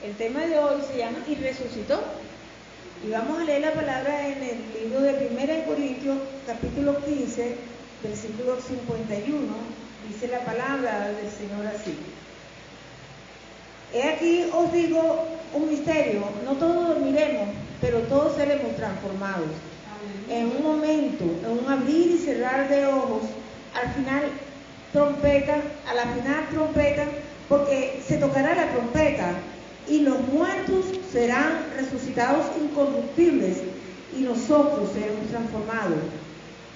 El tema de hoy se llama Y resucitó. Y vamos a leer la palabra en el libro de 1 Corintios, capítulo 15, versículo 51. Dice la palabra del Señor así: He aquí os digo un misterio, no todos dormiremos, pero todos seremos transformados. En un momento, en un abrir y cerrar de ojos, a la final trompeta, porque se tocará la trompeta, y los muertos serán resucitados incorruptibles, y nosotros seremos transformados.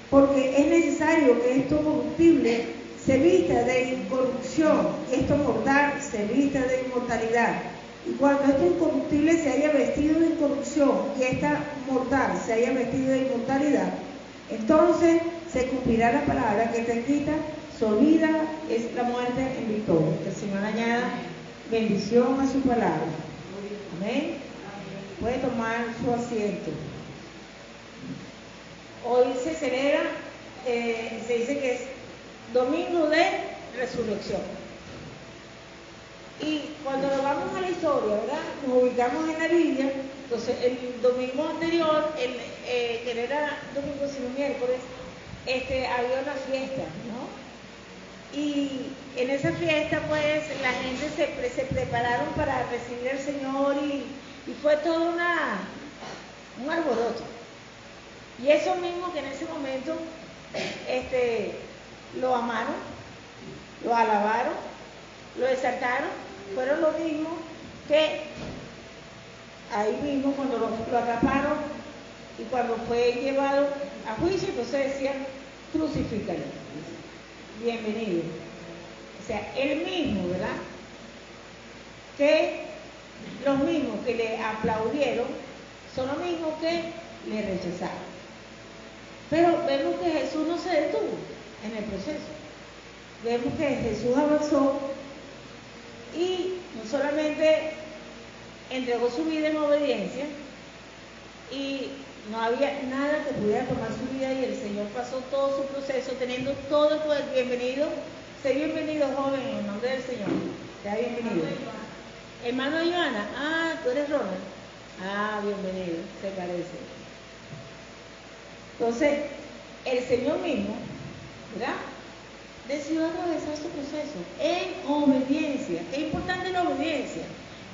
Porque es necesario que esto corruptible se vista de incorrupción, y esto mortal se vista de inmortalidad. Y cuando esto incorruptible se haya vestido de incorrupción y esta mortal se haya vestido de inmortalidad, entonces se cumplirá la palabra que está escrita: solida es la muerte en victoria. Que el Señor añada bendición a su palabra. Amén. Puede tomar su asiento. Hoy se celebra, se dice que es Domingo de Resurrección. Y cuando nos vamos a la historia, ¿verdad?, nos ubicamos en la Biblia. Entonces, el domingo anterior, que era domingo sino miércoles, había una fiesta, ¿no? Y en esa fiesta, pues, la gente se prepararon para recibir al Señor y fue todo un alboroto. Y eso mismo que en ese momento, lo amaron, lo alabaron, lo exaltaron, fueron lo mismo que ahí mismo cuando lo atraparon y cuando fue llevado a juicio, entonces decían: crucifícalo, bienvenido. O sea, él mismo, ¿verdad?, que los mismos que le aplaudieron son los mismos que le rechazaron. Pero vemos que Jesús no se detuvo en el proceso. Vemos que Jesús avanzó y no solamente entregó su vida en obediencia, y no había nada que pudiera tomar su vida, y el Señor pasó todo su proceso teniendo todo el poder. Bienvenido, sé bienvenido, joven, en el nombre del Señor. Sea bienvenido. Hermano Joana, tú eres Ronald. Bienvenido, se parece. Entonces, el Señor mismo, ¿verdad?, decidió atravesar su proceso en obediencia. Qué importante es la obediencia.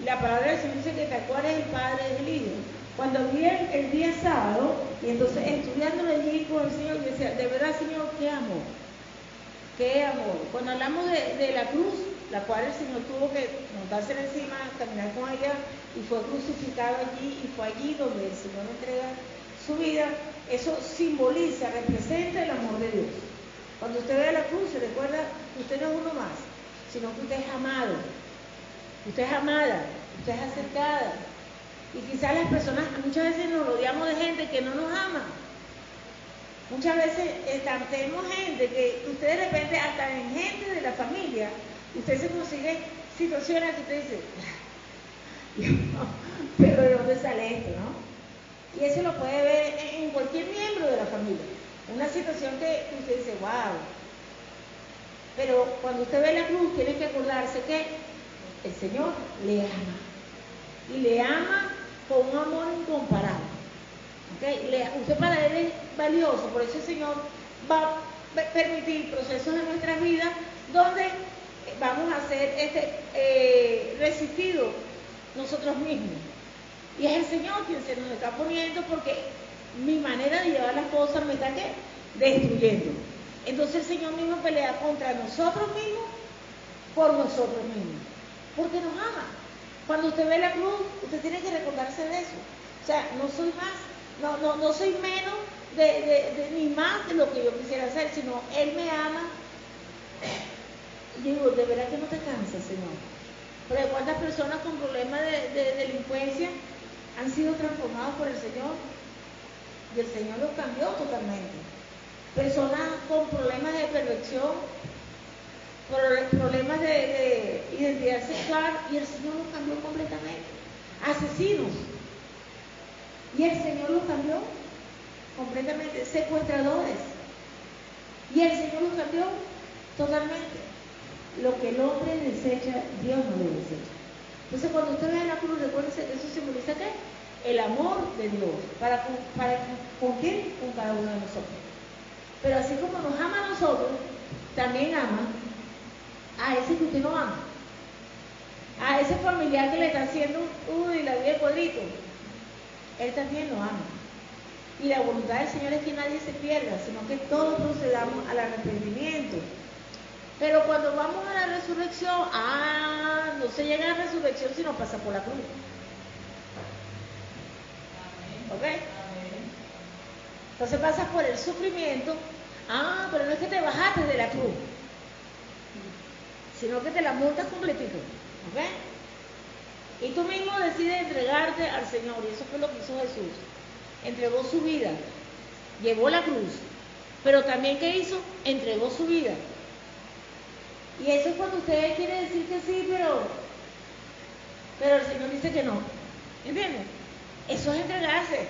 La palabra del Señor dice que tal cual es el Padre es el Hijo. Cuando vi el día sábado, y entonces estudiándolo allí con el Señor, yo decía: de verdad, Señor, qué amor, qué amor. Cuando hablamos de la cruz, la cual el Señor tuvo que montarse encima, caminar con ella, y fue crucificado allí, y fue allí donde el Señor entrega su vida. Eso simboliza, representa el amor de Dios. Cuando usted ve la cruz, se recuerda que usted no es uno más, sino que usted es amado, usted es amada, usted es acercada. Y quizás las personas, muchas veces nos rodeamos de gente que no nos ama. Muchas veces tenemos gente que usted de repente, hasta en gente de la familia, usted se consigue situaciones que usted dice: pero ¿de dónde sale esto, no? Y eso lo puede ver en cualquier miembro de la familia. Una situación que usted dice: wow. Pero cuando usted ve la cruz, tiene que acordarse que el Señor le ama. Y le ama con un amor incomparable. ¿Okay? Usted para Él es valioso. Por eso el Señor va a permitir procesos en nuestras vidas donde vamos a ser resistidos nosotros mismos. Y es el Señor quien se nos está poniendo, porque mi manera de llevar las cosas me está destruyendo. Entonces el Señor mismo pelea contra nosotros mismos, por nosotros mismos, porque nos ama. Cuando usted ve la cruz, usted tiene que recordarse de eso. O sea, no soy más, no soy menos ni más de lo que yo quisiera hacer, sino Él me ama. Y digo: de verdad que no te cansas, Señor. Pero ¿cuántas personas con problemas de delincuencia han sido transformados por el Señor? Y el Señor los cambió totalmente. Personas con problemas de perversión, problemas de identidad sexual, y el Señor los cambió completamente. Asesinos, y el Señor los cambió completamente. Secuestradores, y el Señor los cambió totalmente. Lo que el hombre desecha, Dios no lo desecha. Entonces, cuando usted ve la cruz, recuérdese que eso simboliza ¿qué? El amor de Dios. ¿Con quién? Con cada uno de nosotros. Pero así como nos ama a nosotros, también ama a ese que usted no ama. A ese familiar que le está haciendo, la vida de cuadrito. Él también lo ama. Y la voluntad del Señor es que nadie se pierda, sino que todos procedamos al arrepentimiento. Pero cuando vamos a la resurrección, no se llega a la resurrección si no pasa por la cruz. ¿Ok? Entonces pasas por el sufrimiento. Pero no es que te bajaste de la cruz, sino que te la montas completito. ¿Ok? Y tú mismo decides entregarte al Señor. Y eso fue lo que hizo Jesús. Entregó su vida. Llevó la cruz. Pero también, ¿qué hizo? Entregó su vida. Y eso es cuando usted quiere decir que sí, pero el Señor dice que no. ¿Entienden? Eso es entregarse.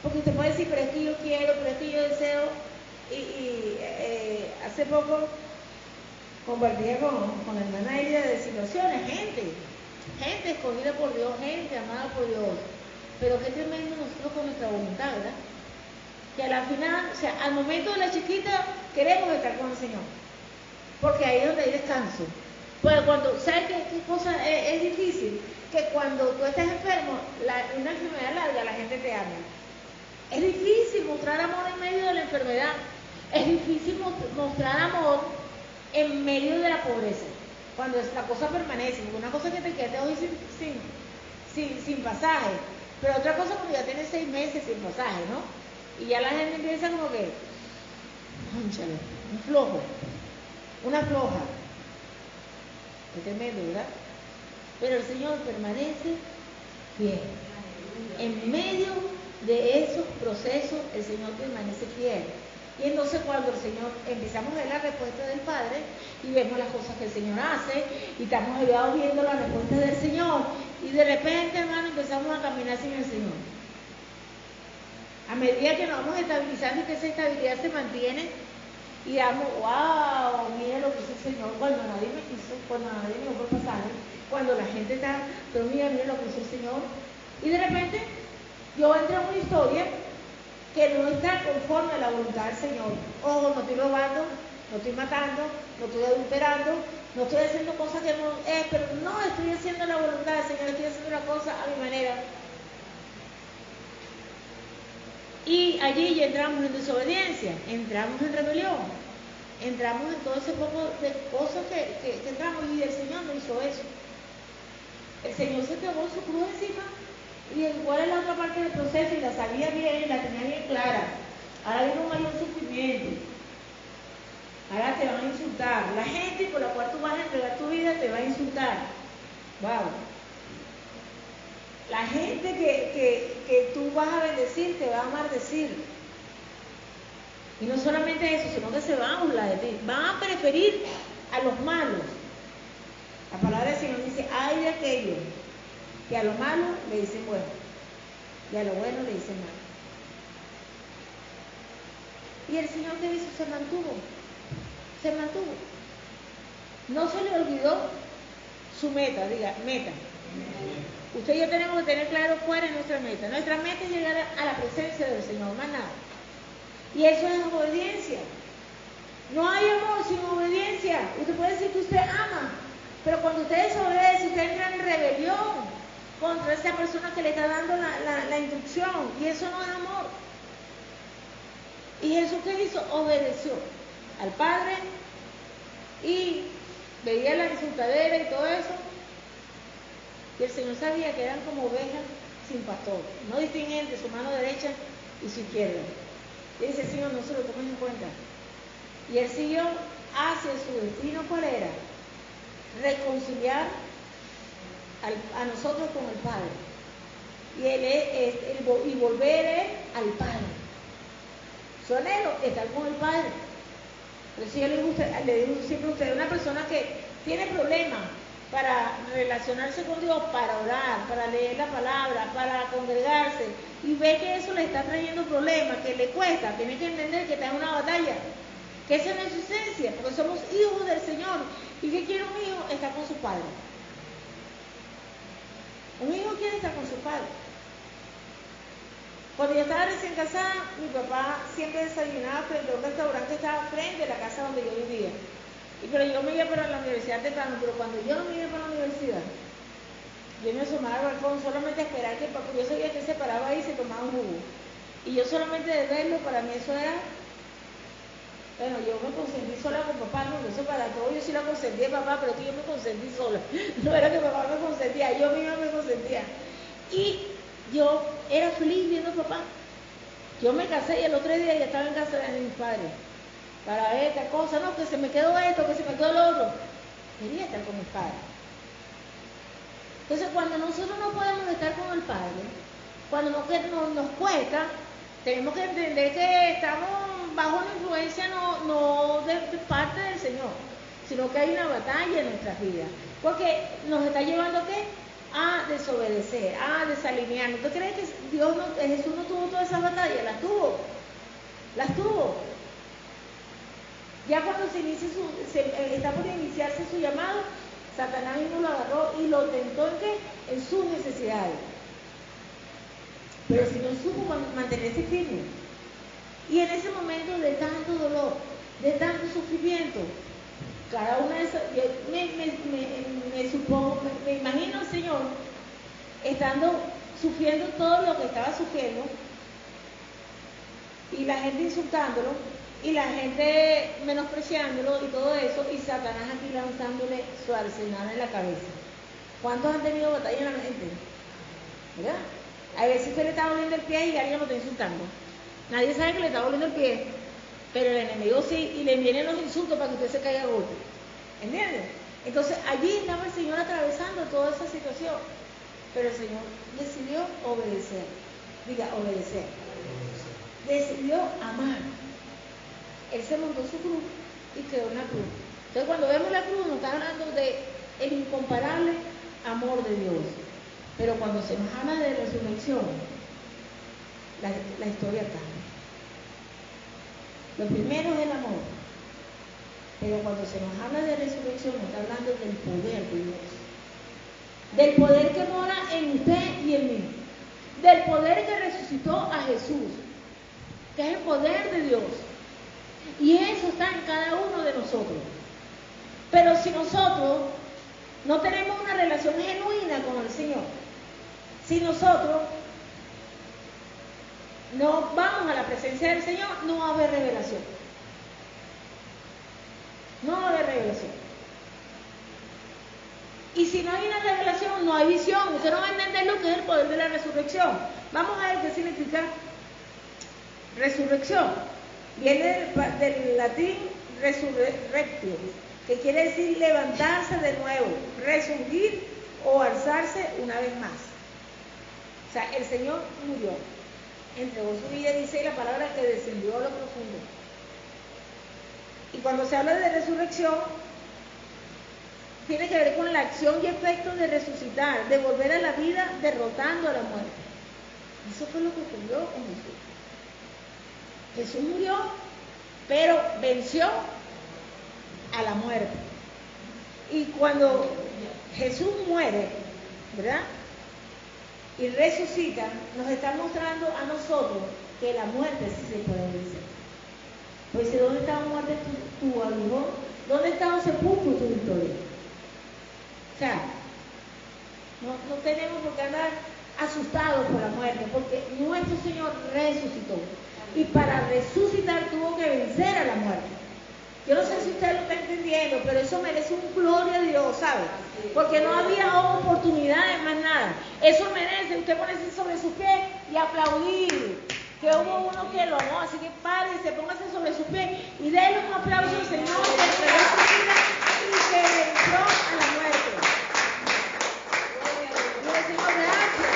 Porque usted puede decir, pero es que yo quiero, pero es que yo deseo. Hace poco compartía con la hermana Elida de situaciones, gente escogida por Dios, gente amada por Dios. Pero qué tremendo nosotros con nuestra voluntad, ¿verdad? Que a la final, o sea, al momento de la chiquita, queremos estar con el Señor. Porque ahí es donde hay descanso. Pues cuando, ¿sabes qué cosa es difícil? Que cuando tú estás enfermo, una enfermedad larga, la gente te ama. Es difícil mostrar amor en medio de la enfermedad. Es difícil mostrar amor en medio de la pobreza. Cuando la cosa permanece. Una cosa es que te quedes hoy sin pasaje. Pero otra cosa cuando ya tienes 6 meses sin pasaje, ¿no? Y ya la gente empieza como que, cónchale, un flojo. Una floja. Es tremendo, ¿verdad? Pero el Señor permanece fiel. En medio de esos procesos, el Señor permanece fiel. Y entonces cuando el Señor, empezamos a ver la respuesta del Padre y vemos las cosas que el Señor hace y estamos viendo la respuesta del Señor y de repente, hermano, empezamos a caminar sin el Señor. A medida que nos vamos estabilizando y que esa estabilidad se mantiene, y damos, wow, mira lo que hizo el Señor cuando nadie me quiso, cuando nadie me dio por pasaje, cuando la gente está, pero mira lo que hizo el Señor. Y de repente, yo entré en una historia que no está conforme a la voluntad del Señor. Ojo, no estoy robando, no estoy matando, no estoy adulterando, no estoy haciendo cosas que no es, pero no estoy haciendo la voluntad del Señor, estoy haciendo la cosa a mi manera. Y allí ya entramos en desobediencia, entramos en rebelión, entramos en todo ese poco de cosas que entramos y el Señor no hizo eso. El Señor se clavó su cruz encima y igual en la otra parte del proceso y la sabía bien, la tenía bien clara. Ahora viene un mayor sufrimiento. Ahora te van a insultar. La gente por la cual tú vas a entregar tu vida te va a insultar. Wow. La gente que tú vas a bendecir te va a maldecir. Y no solamente eso, sino que se van a burlar de ti. Van a preferir a los malos. La palabra del Señor dice, ay de aquellos que a lo malo le dicen bueno y a lo bueno le dicen malo. Y el Señor, ¿qué hizo? Se mantuvo. No se le olvidó su meta, diga, meta. Usted y yo tenemos que tener claro cuál es nuestra meta. Nuestra meta es llegar a la presencia del Señor, más nada. Y eso es obediencia. No hay amor sin obediencia. Usted puede decir que usted ama, pero cuando usted desobedece, usted entra en rebelión contra esa persona que le está dando la instrucción. Y eso no es amor. Y Jesús, ¿qué hizo? Obedeció al Padre y veía la insultadera y todo eso. Y el Señor sabía que eran como ovejas sin pastor, no distinguen entre su mano derecha y su izquierda. Y dice, Señor, no se lo tomen en cuenta. Y él siguió hacia su destino. ¿Cuál era? Reconciliar a nosotros con el Padre. Y volver al Padre. Su anhelo es estar con el Padre. Pero si yo le digo siempre a usted, una persona que tiene problemas para relacionarse con Dios, para orar, para leer la palabra, para congregarse, y ve que eso le está trayendo problemas, que le cuesta, tiene que entender que está en una batalla, que esa no es su esencia, porque somos hijos del Señor. ¿Y qué quiere un hijo? Estar con su padre. fiesta con sus padres. Cuando yo estaba recién casada, mi papá siempre desayunaba frente a un restaurante que estaba frente a la casa donde yo vivía. Pero yo me iba para la universidad temprano, pero cuando yo no me iba para la universidad, yo me asomaba al balcón solamente a esperar que papá, yo sabía que se paraba ahí y se tomaba un jugo. Y yo solamente de verlo, para mí eso era, bueno, yo me consentí sola con papá, no, eso para todo, yo sí la consentía papá, pero que yo me consentí sola. No era que papá me consentía, yo misma me consentía. Y yo era feliz viendo a papá. Yo me casé y el otro día ya estaba en casa de mis padres para ver esta cosa, no, que se me quedó esto, que se me quedó lo otro. Quería estar con mis padres. Entonces, cuando nosotros no podemos estar con el Padre, cuando nos cuesta, tenemos que entender que estamos bajo una influencia no de parte del Señor, sino que hay una batalla en nuestras vidas. Porque nos está llevando ¿a qué? A desobedecer, a desalinearnos. ¿Tú crees que Jesús no tuvo todas esas batallas? Las tuvo. Las tuvo. Ya cuando está por iniciarse su llamado, Satanás mismo lo agarró y lo tentó ¿en qué? En sus necesidades. Pero si no supo mantenerse firme. Y en ese momento de tanto dolor, de tanto sufrimiento, cada una de esas, yo me imagino al Señor sufriendo todo lo que estaba sufriendo, y la gente insultándolo, y la gente menospreciándolo y todo eso, y Satanás aquí lanzándole su arsenal en la cabeza. ¿Cuántos han tenido batalla en la mente? ¿Verdad? A veces usted le está doliendo el pie y alguien lo está insultando. Nadie sabe que le está doliendo el pie, pero el enemigo sí, y le vienen los insultos para que usted se caiga a golpe. ¿Entiendes? Entonces allí estaba el Señor atravesando toda esa situación, pero el Señor decidió obedecer. Diga, obedecer. Decidió amar. Él se montó su cruz y creó una cruz. Entonces cuando vemos la cruz nos está hablando de el incomparable amor de Dios. Pero cuando se nos habla de resurrección, la historia cambia. Lo primero es el amor. Pero cuando se nos habla de resurrección, nos está hablando del poder de Dios. Del poder que mora en usted y en mí. Del poder que resucitó a Jesús. Que es el poder de Dios. Y eso está en cada uno de nosotros. Pero si nosotros no tenemos una relación genuina con el Señor, si nosotros no vamos a la presencia del Señor, no va a haber revelación. No va a haber revelación. Y si no hay una revelación, no hay visión. Usted no va a entender lo que es el poder de la resurrección. Vamos a ver qué significa resurrección. Viene del latín resurrectio, que quiere decir levantarse de nuevo, resurgir o alzarse una vez más. O sea, el Señor murió, entregó su vida, dice la palabra, que descendió a lo profundo. Y cuando se habla de resurrección, tiene que ver con la acción y efecto de resucitar, de volver a la vida derrotando a la muerte. Eso fue lo que ocurrió con Jesús. Jesús murió, pero venció a la muerte. Y cuando Jesús muere, ¿verdad? Y resucita, nos está mostrando a nosotros que la muerte sí se puede vencer. Pues dice, ¿dónde estaba muerte tu aguijón? ¿Dónde estaba sepulcro tu victoria? O sea, no tenemos por qué andar asustados por la muerte, porque nuestro Señor resucitó. Y para resucitar tuvo que vencer a la muerte. Yo no sé si usted lo está entendiendo, pero eso merece un gloria a Dios, ¿sabe? Porque no había oportunidad de más nada. Eso merece usted ponerse sobre sus pies y aplaudir. Que hubo uno que lo amó, así que párese, póngase sobre sus pies y déle un aplauso al Señor que entregó su vida y que venció a la muerte. Y le decimos gracias,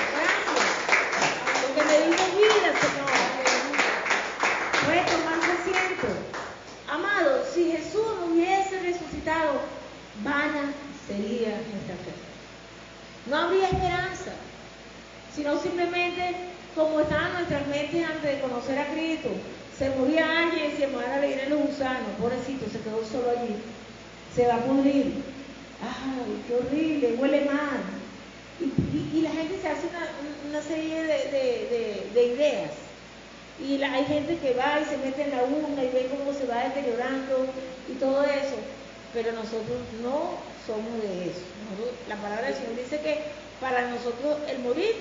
porque me dio vida, Señor. Puede tomarse asiento. Amado, si Jesús no hubiese resucitado, vana sería nuestra fe. No habría esperanza, sino simplemente como estaban nuestras mentes antes de conocer a Cristo. Se moría alguien y se van a venir los gusanos, pobrecito, se quedó solo allí. Se va a pudrir. ¡Ay, qué horrible! Huele mal. Y la gente se hace una serie de ideas. Y hay gente que va y se mete en la urna y ve cómo se va deteriorando y todo eso. Pero nosotros no somos de eso. La palabra del Señor dice que para nosotros el morir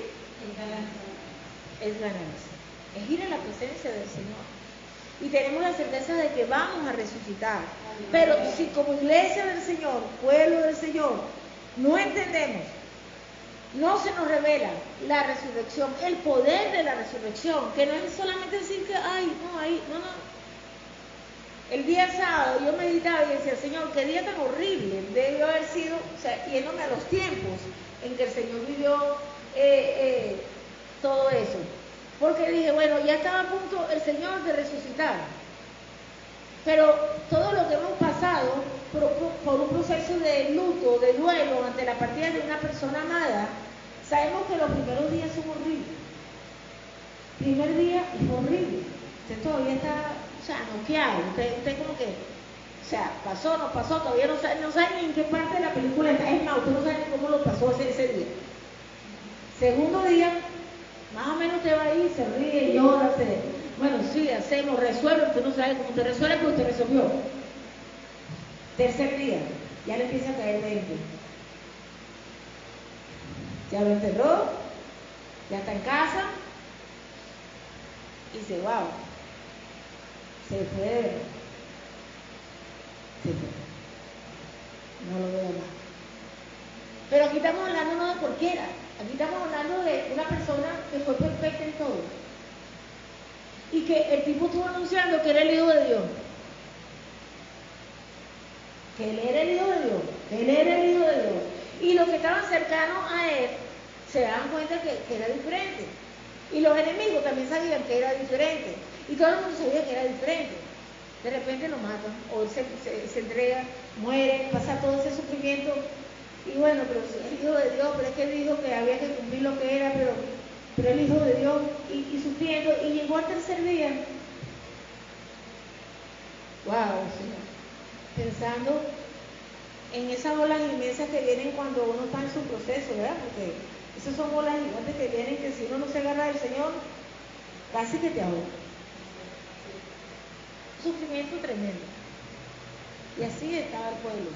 es ganancia. Es ir a la presencia del Señor. Y tenemos la certeza de que vamos a resucitar. Pero si como iglesia del Señor, pueblo del Señor, no entendemos, no se nos revela la resurrección, el poder de la resurrección, que no es solamente decir que, no. El día sábado yo meditaba y decía, Señor, qué día tan horrible debió haber sido, o sea, yéndome a los tiempos en que el Señor vivió todo eso. Porque dije, bueno, ya estaba a punto el Señor de resucitar. Pero todo lo que hemos pasado por un proceso de luto, de duelo ante la partida de una persona amada, sabemos que los primeros días son horribles. Primer día es horrible. Usted todavía está, noqueado. Usted como que, pasó, no pasó, todavía no sabe ni en qué parte de la película está. Es más, usted no sabe ni cómo lo pasó ese día. Segundo día, más o menos usted va ahí, se ríe, llora, bueno, sí, hacemos, resuelve, usted no sabe cómo te resuelve, pero usted resolvió. Tercer día, ya le empieza a caer 20. Ya lo enterró, ya está en casa, y dice, wow, se fue, no lo veo más. Pero aquí estamos hablando no de cualquiera, aquí estamos hablando de una persona que fue perfecta en todo. Y que el tipo estuvo anunciando que era el Hijo de Dios. Que él era el Hijo de Dios. Él era el Hijo de Dios. Y los que estaban cercanos a él se daban cuenta que era diferente. Y los enemigos también sabían que era diferente. Y todo el mundo sabía que era diferente. De repente lo matan, o él se entrega, muere, pasa todo ese sufrimiento. Y bueno, pero es el Hijo de Dios, pero es que él dijo que había que cumplir lo que era, pero el Hijo de Dios, y sufriendo, y llegó al tercer día. Wow, Señor. Pensando en esas olas inmensas que vienen cuando uno está en su proceso, ¿verdad? Porque esas son olas gigantes que vienen que si uno no se agarra del Señor, casi que te ahoga. Un sufrimiento tremendo. Y así estaba el pueblo.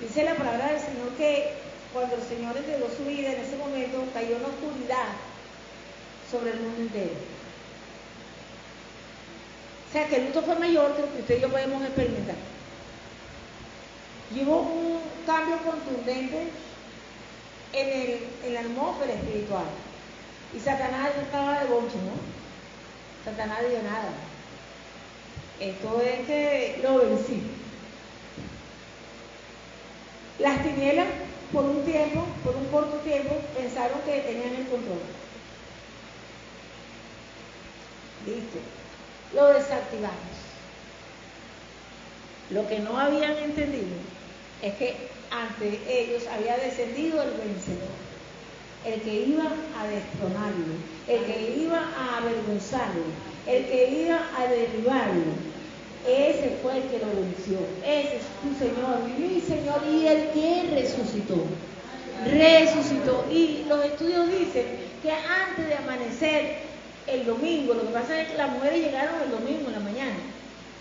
Dice la palabra del Señor que cuando el Señor entregó su vida, en ese momento cayó una oscuridad sobre el mundo entero. O sea, que el luto fue mayor que lo que usted y yo podemos experimentar. Y hubo un cambio contundente en la atmósfera espiritual. Y Satanás estaba de bonche, ¿no? Satanás dio nada. Esto es que lo vencí. Las tinieblas, por un corto tiempo, pensaron que tenían el control. Listo. Lo desactivamos. Lo que no habían entendido es que ante ellos había descendido el vencedor, el que iba a destronarlo, el que iba a avergonzarlo, el que iba a derribarlo. Ese fue el que lo venció. Ese es tu Señor, mi Señor, y el que resucitó. Y los estudios dicen que antes de amanecer el domingo, lo que pasa es que las mujeres llegaron el domingo en la mañana,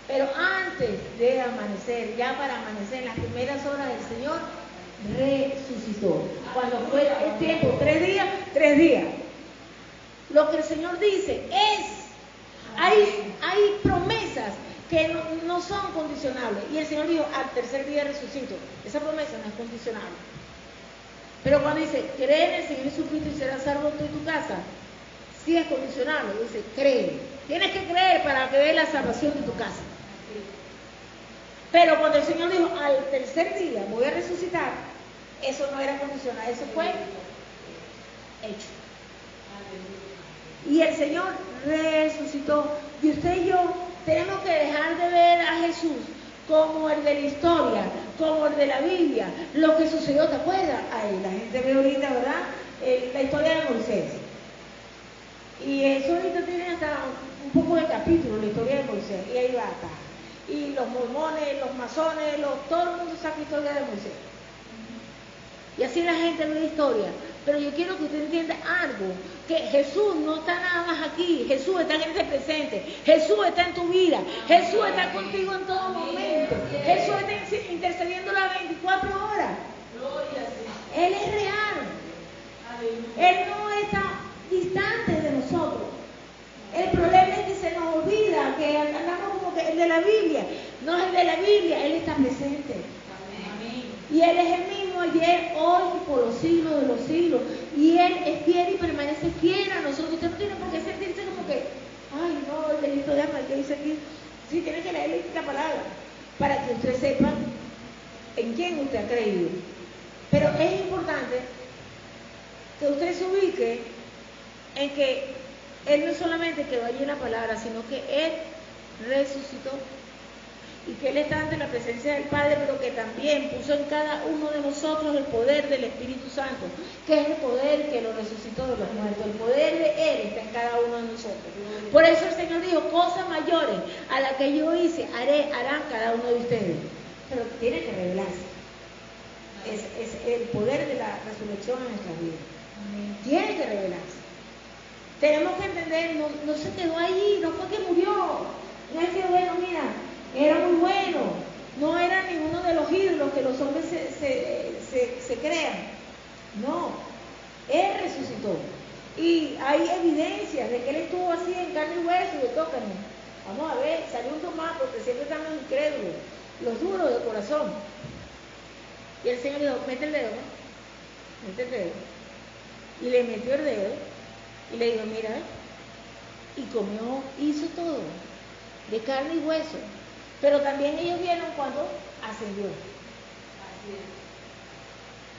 pero antes de amanecer, ya para amanecer, en las primeras horas del Señor, resucitó. Cuando fue el tiempo, 3 días. Lo que el Señor dice es, hay promesas que no son condicionables. Y el Señor dijo, al tercer día resucito. Esa promesa no es condicionable. Pero cuando dice, cree en el Señor Jesucristo y serás salvo tú y tu casa, sí es condicionable. Dice, cree. Tienes que creer para que veas la salvación de tu casa. Pero cuando el Señor dijo, al tercer día voy a resucitar, eso no era condicional, eso fue hecho. Y el Señor resucitó. Y usted y yo tenemos que dejar de ver a Jesús como el de la historia, como el de la Biblia, lo que sucedió, ¿te acuerdas? Ahí la gente ve ahorita, ¿verdad? La historia de Moisés. Y eso ahorita tiene hasta un poco de capítulo, la historia de Moisés, y ahí va acá. Y los mormones, los masones, todo el mundo saca historia de Moisés. Y así la gente ve la historia. Pero yo quiero que usted entienda algo, que Jesús no está nada más aquí, Jesús está en este presente, Jesús está en tu vida, Jesús está contigo en todo momento, Jesús está intercediendo las 24 horas. Él es real. Él no está distante de nosotros. El problema es que se nos olvida, que andamos como que el de la Biblia. No es el de la Biblia, Él está presente. Y Él es el mismo ayer, hoy y por los siglos de los siglos. Y Él es fiel y permanece fiel a nosotros. Usted no tiene por qué sentirse como que, ay, no, el delito de alma, que dice aquí. Sí, tiene que leer la palabra para que usted sepa en quién usted ha creído. Pero es importante que usted se ubique en que Él no solamente quedó allí en la palabra, sino que Él resucitó. Y que Él está ante la presencia del Padre, pero que también puso en cada uno de nosotros el poder del Espíritu Santo, que es el poder que lo resucitó de los muertos. El poder de Él está en cada uno de nosotros. Por eso el Señor dijo, cosas mayores a las que yo hice, harán cada uno de ustedes. Pero tiene que revelarse. Es el poder de la resurrección en nuestras vidas. Tiene que revelarse. Tenemos que entender, no se quedó ahí, no fue que murió. No es que, bueno, mira, era muy bueno, no era ninguno de los ídolos que los hombres se crean. No, Él resucitó. Y hay evidencias de que Él estuvo así en carne y hueso, y tócame. Vamos a ver, salió un Tomás, porque siempre están los incrédulos, los duros de corazón. Y el Señor dijo, mete el dedo, ¿no? Mete el dedo. Y le metió el dedo, y le dijo, mira, y comió, hizo todo, de carne y hueso. Pero también ellos vieron cuando ascendió. Así es.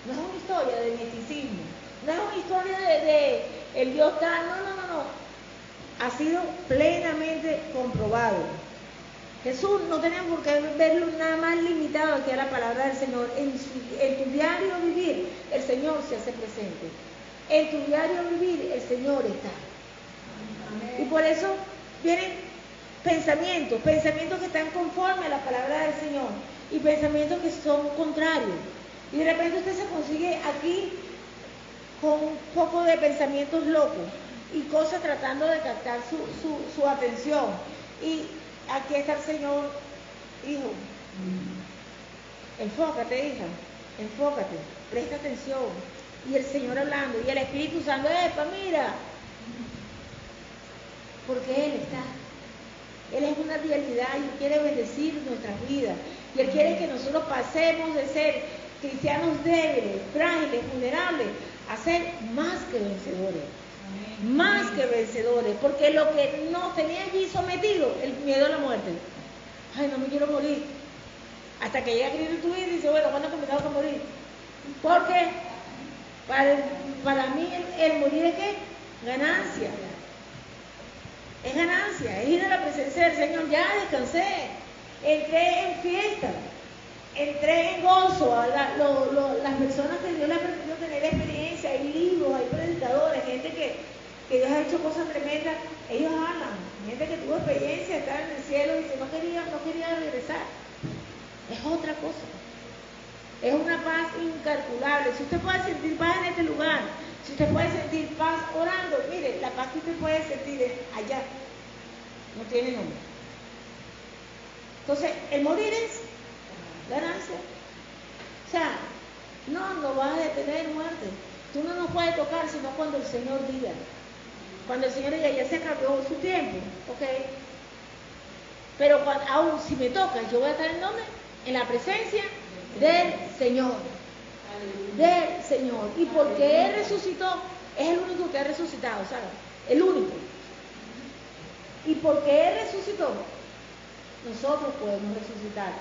No es una historia de misticismo, no es una historia de el Dios tal, no. Ha sido plenamente comprobado. Jesús no tenemos por qué verlo nada más limitado aquí a la palabra del Señor. En tu diario vivir, el Señor se hace presente. En tu diario vivir, el Señor está. Amén. Y por eso vienen pensamientos que están conformes a la palabra del Señor y pensamientos que son contrarios. Y de repente usted se consigue aquí con un poco de pensamientos locos y cosas tratando de captar su atención. Y aquí está el Señor, hijo, enfócate, hija, enfócate, presta atención. Y el Señor hablando, y el Espíritu Santo, mira, porque Él está. Él es una realidad y Él quiere bendecir nuestras vidas. Y Él quiere que nosotros pasemos de ser cristianos débiles, frágiles, vulnerables, a ser más que vencedores. Amén. Más que vencedores. Porque lo que nos tenía allí sometido, el miedo a la muerte. Ay, no me quiero morir. Hasta que llega Cristo en tu vida y dice, bueno, ¿cuándo comenzamos a morir? Porque para mí el morir es ¿qué? Ganancia. Es ganancia, es ir a la presencia del Señor. Ya descansé, entré en fiesta, entré en gozo. Las personas que Dios les ha permitido tener experiencia, hay libros, hay predicadores, gente que Dios ha hecho cosas tremendas, ellos hablan. Gente que tuvo experiencia, estar en el cielo y dice, no quería regresar. Es otra cosa. Es una paz incalculable. Si usted puede sentir paz en este lugar, si usted puede sentir paz orando, mire, la paz que usted puede sentir es allá. No tiene nombre. Entonces, el morir es ganancia. O sea, no vas a detener muerte. Tú no nos puedes tocar sino cuando el Señor diga. Cuando el Señor diga, ya se acabó su tiempo, ¿ok? Pero aún si me toca, yo voy a estar en dónde? En la presencia del Señor. Del Señor. Y porque Él resucitó, es el único que ha resucitado, ¿sabes? El único. Y porque Él resucitó, nosotros podemos resucitar.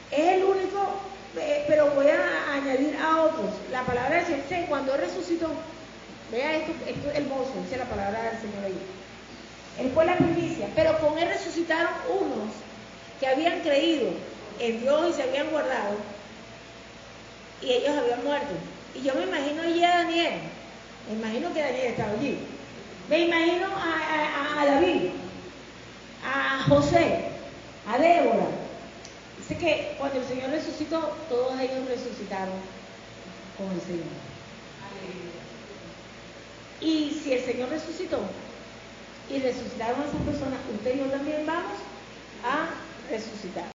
Es el único, pero voy a añadir a otros. La palabra del Señor, cuando Él resucitó, vea esto es hermoso, dice la palabra del Señor ahí. Él fue la primicia, pero con Él resucitaron unos que habían creído en Dios y se habían guardado, y ellos habían muerto. Y yo me imagino allí a Daniel, me imagino que Daniel estaba allí, me imagino a David, a José, a Débora. Dice que cuando el Señor resucitó, todos ellos resucitaron con el Señor. Y si el Señor resucitó y resucitaron a esas personas, usted y yo también vamos a resucitar.